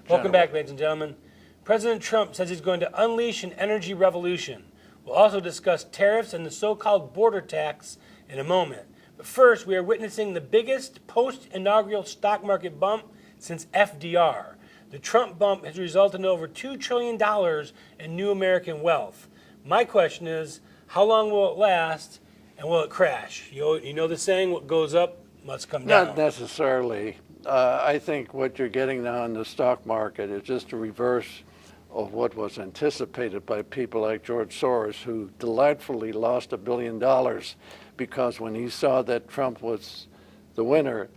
Welcome back, ladies and gentlemen. President Trump says he's going to unleash an energy revolution. We'll also discuss tariffs and the so-called border tax in a moment. But first, we are witnessing the biggest post-inaugural stock market bump since FDR. The Trump bump has resulted in over $2 trillion in new American wealth. My question is, how long will it last, and will it crash? You know the saying, what goes up must come down. Not necessarily. I think what you're getting now in the stock market is just a reverse of what was anticipated by people like George Soros, who delightfully lost $1 billion because when he saw that Trump was the winner,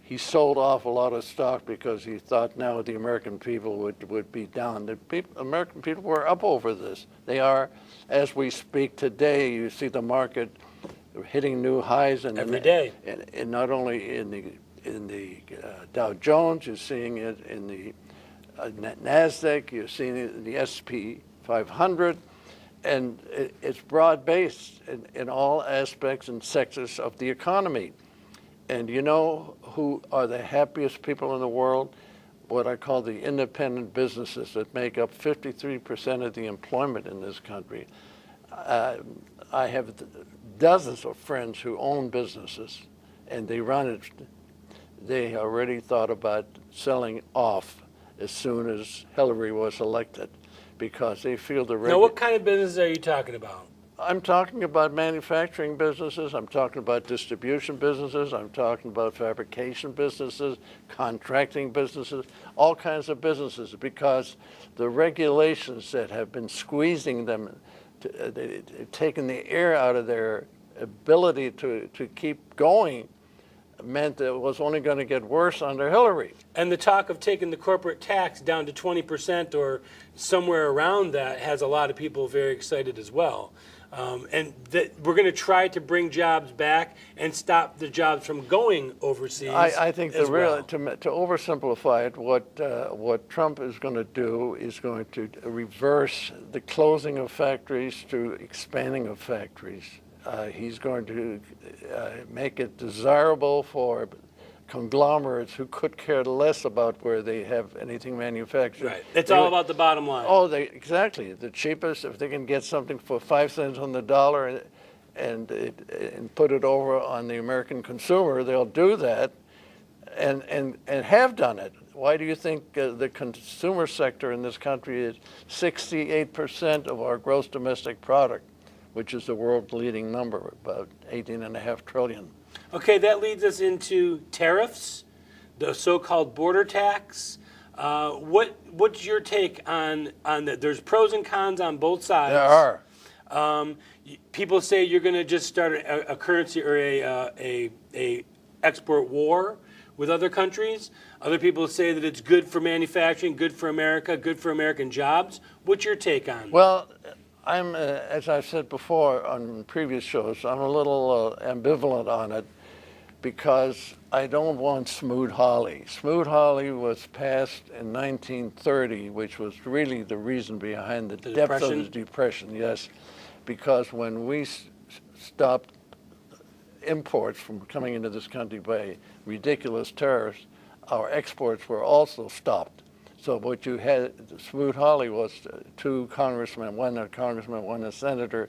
he sold off a lot of stock because he thought now the American people would be down. The American people were up over this. They are, as we speak today, you see the market hitting new highs every day. And not only in the Dow Jones, you're seeing it in the NASDAQ, you're seeing it in the SP 500, and it's broad-based in all aspects and sectors of the economy. And you know who are the happiest people in the world? What I call the independent businesses that make up 53% of the employment in this country. I have dozens of friends who own businesses, and they run it. They already thought about selling off as soon as Hillary was elected because they feel the... Now, what kind of business are you talking about? I'm talking about manufacturing businesses. I'm talking about distribution businesses. I'm talking about fabrication businesses, contracting businesses, all kinds of businesses, because the regulations that have been squeezing them, taking the air out of their ability to keep going, meant that it was only going to get worse under Hillary. And the talk of taking the corporate tax down to 20% or somewhere around that has a lot of people very excited as well. And that we're going to try to bring jobs back and stop the jobs from going overseas. I think to oversimplify it, what Trump is going to do is going to reverse the closing of factories to expanding of factories. He's going to make it desirable for conglomerates who could care less about where they have anything manufactured. Right. It's all about the bottom line. Oh, exactly. The cheapest, if they can get something for 5 cents on the dollar and put it over on the American consumer, they'll do that and have done it. Why do you think the consumer sector in this country is 68% of our gross domestic product, which is the world's leading number, about $18.5 trillion. Okay, that leads us into tariffs, the so-called border tax. What's your take on that? There's pros and cons on both sides. There are. People say you're going to just start a currency or a export war with other countries. Other people say that it's good for manufacturing, good for America, good for American jobs. What's your take on? Well, I'm, as I've said before on previous shows, I'm a little ambivalent on it because I don't want Smoot-Hawley. Smoot-Hawley was passed in 1930, which was really the reason behind the depth of the Depression, yes, because when we stopped imports from coming into this country by ridiculous tariffs, our exports were also stopped. So what you had, Smoot-Hawley was 2 congressmen, one a congressman, one a senator,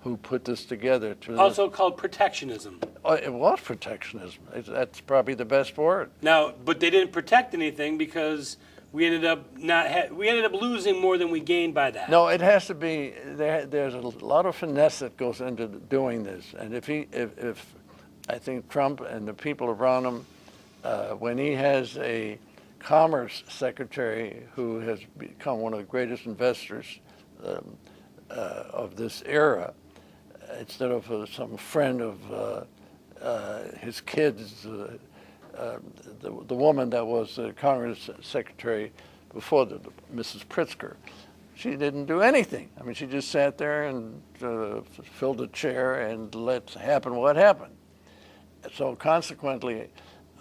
who put this together. Also called protectionism. Oh, it was protectionism. That's probably the best word. Now, but they didn't protect anything because we ended up losing more than we gained by that. No, it has to be. There's a lot of finesse that goes into doing this, and if I think Trump and the people around him, when he has a Commerce Secretary who has become one of the greatest investors of this era, instead of some friend of his kids, the woman that was the Congress Secretary before, Mrs. Pritzker, she didn't do anything. I mean, she just sat there and filled a chair and let happen what happened. So consequently,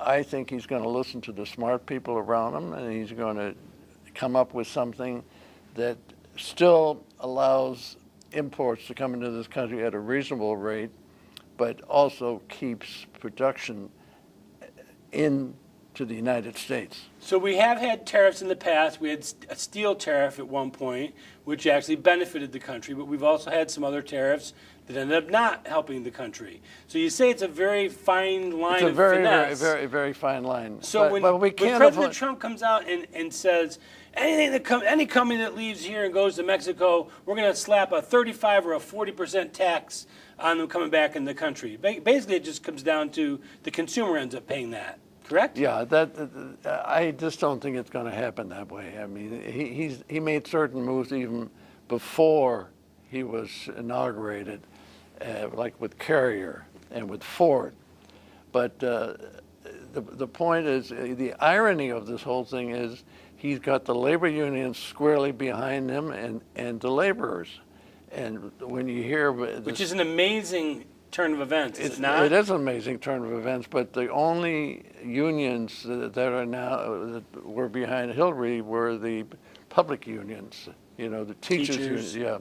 I think he's going to listen to the smart people around him, and he's going to come up with something that still allows imports to come into this country at a reasonable rate, but also keeps production into the United States. So we have had tariffs in the past. We had a steel tariff at one point, which actually benefited the country, but we've also had some other tariffs that ended up not helping the country. So you say it's a very fine line of finesse. Very, very fine line. So when President Trump comes out and says, any company that leaves here and goes to Mexico, we're going to slap a 35 or a 40% tax on them coming back in the country. Basically, it just comes down to the consumer ends up paying that. Correct? Yeah, I just don't think it's going to happen that way. I mean, he made certain moves even before he was inaugurated, like with Carrier and with Ford. But the point is, the irony of this whole thing is he's got the labor unions squarely behind him and the laborers. And when you hear which is an amazing turn of events, is it not? It is an amazing turn of events, but the only unions that are now that were behind Hillary were the public unions. You know, the teachers. Yeah.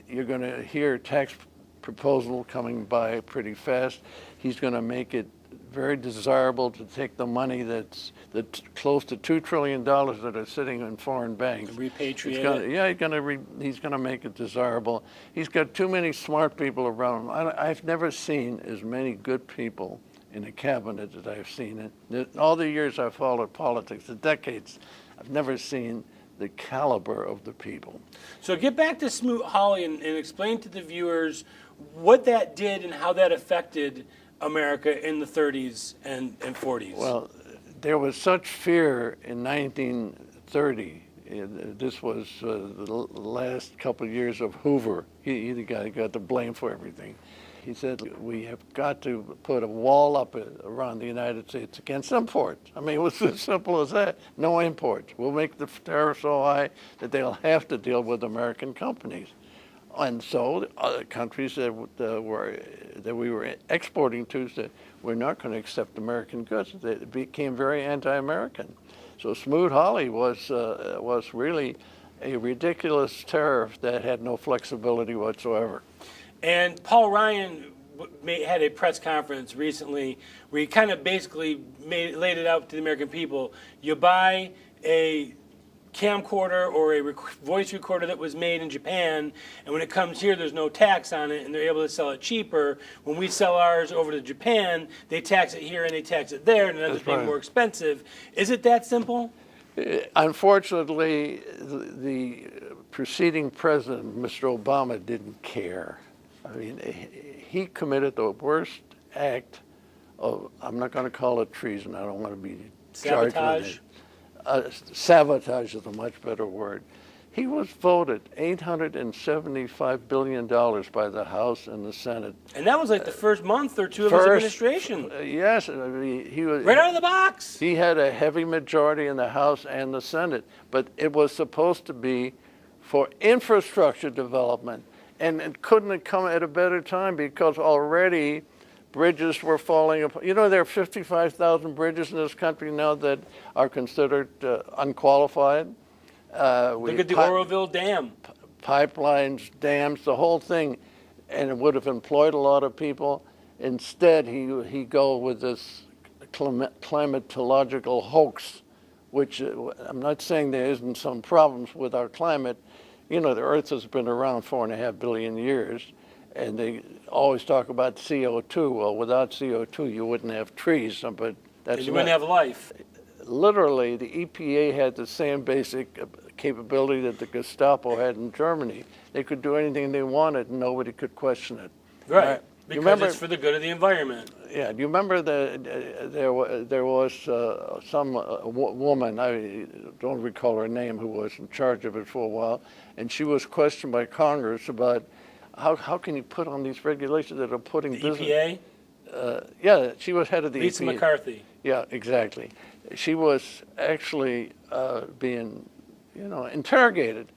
You're going to hear tax proposal coming by pretty fast. He's going to make it very desirable to take the money that's close to $2 trillion that are sitting in foreign banks. Repatriate it. He's going to make it desirable. He's got too many smart people around him. I've never seen as many good people in a cabinet as I've seen it. All the years I've followed politics, the decades, I've never seen the caliber of the people. So get back to Smoot-Hawley and explain to the viewers what that did and how that affected America in the 30s and 40s. Well, there was such fear in 1930. This was the last couple of years of Hoover. He got the blame for everything. He said, we have got to put a wall up around the United States against imports. I mean, it was as simple as that. No imports. We'll make the tariffs so high that they'll have to deal with American companies. And so other countries that we were exporting to said, we're not going to accept American goods. They became very anti-American. So Smoot-Hawley was really a ridiculous tariff that had no flexibility whatsoever. And Paul Ryan had a press conference recently where he kind of basically laid it out to the American people. You buy a camcorder or a voice recorder that was made in Japan, and when it comes here, there's no tax on it, and they're able to sell it cheaper. When we sell ours over to Japan, they tax it here and they tax it there, and it ends up being more expensive. Is it that simple? Unfortunately, the preceding president, Mr. Obama, didn't care. I mean, he committed the worst act of, I'm not going to call it treason, I don't want to be charged with it. Sabotage is a much better word. He was voted $875 billion by the House and the Senate. And that was like the first month or two of his administration. Yes, I mean, he was right out of the box. He had a heavy majority in the House and the Senate, but it was supposed to be for infrastructure development, and it couldn't have come at a better time because already bridges were falling apart. You know, there are 55,000 bridges in this country now that are considered unqualified. Look at the Oroville Dam. Pipelines, dams, the whole thing, and it would have employed a lot of people. Instead, he go with this climatological hoax, which I'm not saying there isn't some problems with our climate. You know, the Earth has been around 4.5 billion years, and they always talk about CO2. Well, without CO2, you wouldn't have trees, but that's and you wouldn't have life. Literally, the EPA had the same basic capability that the Gestapo had in Germany. They could do anything they wanted, and nobody could question it. Right, because it's for the good of the environment. Yeah, do you remember that there was some woman, I don't recall her name, who was in charge of it for a while, and she was questioned by Congress about how can you put on these regulations that are putting the EPA? Yeah, she was head of the EPA. Lisa McCarthy. Yeah, exactly. She was actually being, interrogated.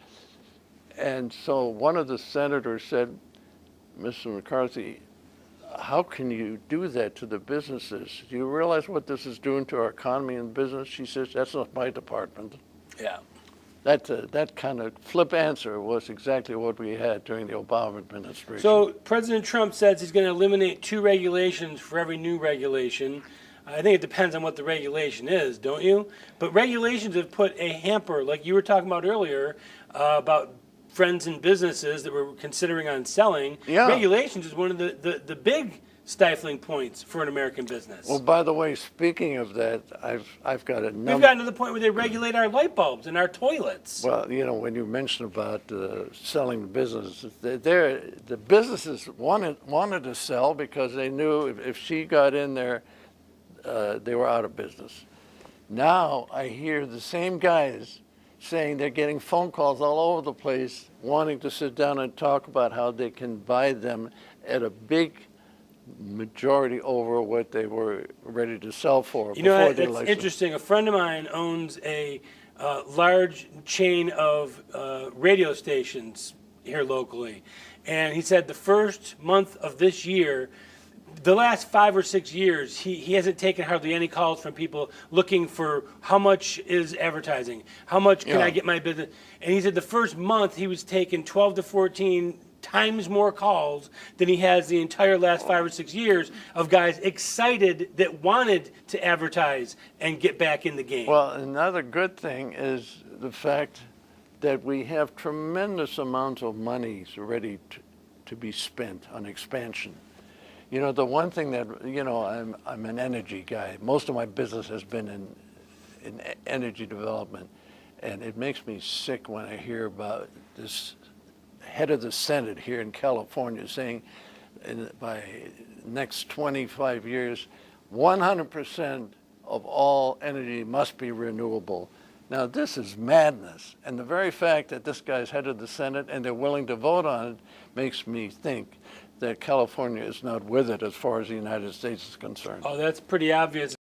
And so one of the senators said, Mr. McCarthy, how can you do that to the businesses? Do you realize what this is doing to our economy and business? She says, that's not my department. Yeah. That kind of flip answer was exactly what we had during the Obama administration. So President Trump says he's going to eliminate 2 regulations for every new regulation. I think it depends on what the regulation is, don't you? But regulations have put a hamper, like you were talking about earlier, about friends and businesses that were considering on selling. Yeah. Regulations is one of the big stifling points for an American business. Well, by the way, speaking of that, I've got a We've number. gotten to the point where they regulate our light bulbs and our toilets. Well, when you mentioned about selling the business, the businesses wanted to sell because they knew if she got in there, they were out of business. Now I hear the same guys saying they're getting phone calls all over the place wanting to sit down and talk about how they can buy them at a big majority over what they were ready to sell for before the it's election. interesting. A friend of mine owns a large chain of radio stations here locally, and he said the first month of this year, the last 5 or 6 years, he hasn't taken hardly any calls from people looking for how much is advertising, how much can I get my business, and he said the first month he was taking 12 to 14 times more calls than he has the entire last 5 or 6 years of guys excited that wanted to advertise and get back in the game. Well, another good thing is the fact that we have tremendous amounts of money ready to be spent on expansion. The one thing that, I'm an energy guy. Most of my business has been in energy development, and it makes me sick when I hear about this head of the Senate here in California saying by next 25 years, 100% of all energy must be renewable. Now, this is madness. And the very fact that this guy's head of the Senate and they're willing to vote on it makes me think that California is not with it as far as the United States is concerned. Oh, that's pretty obvious.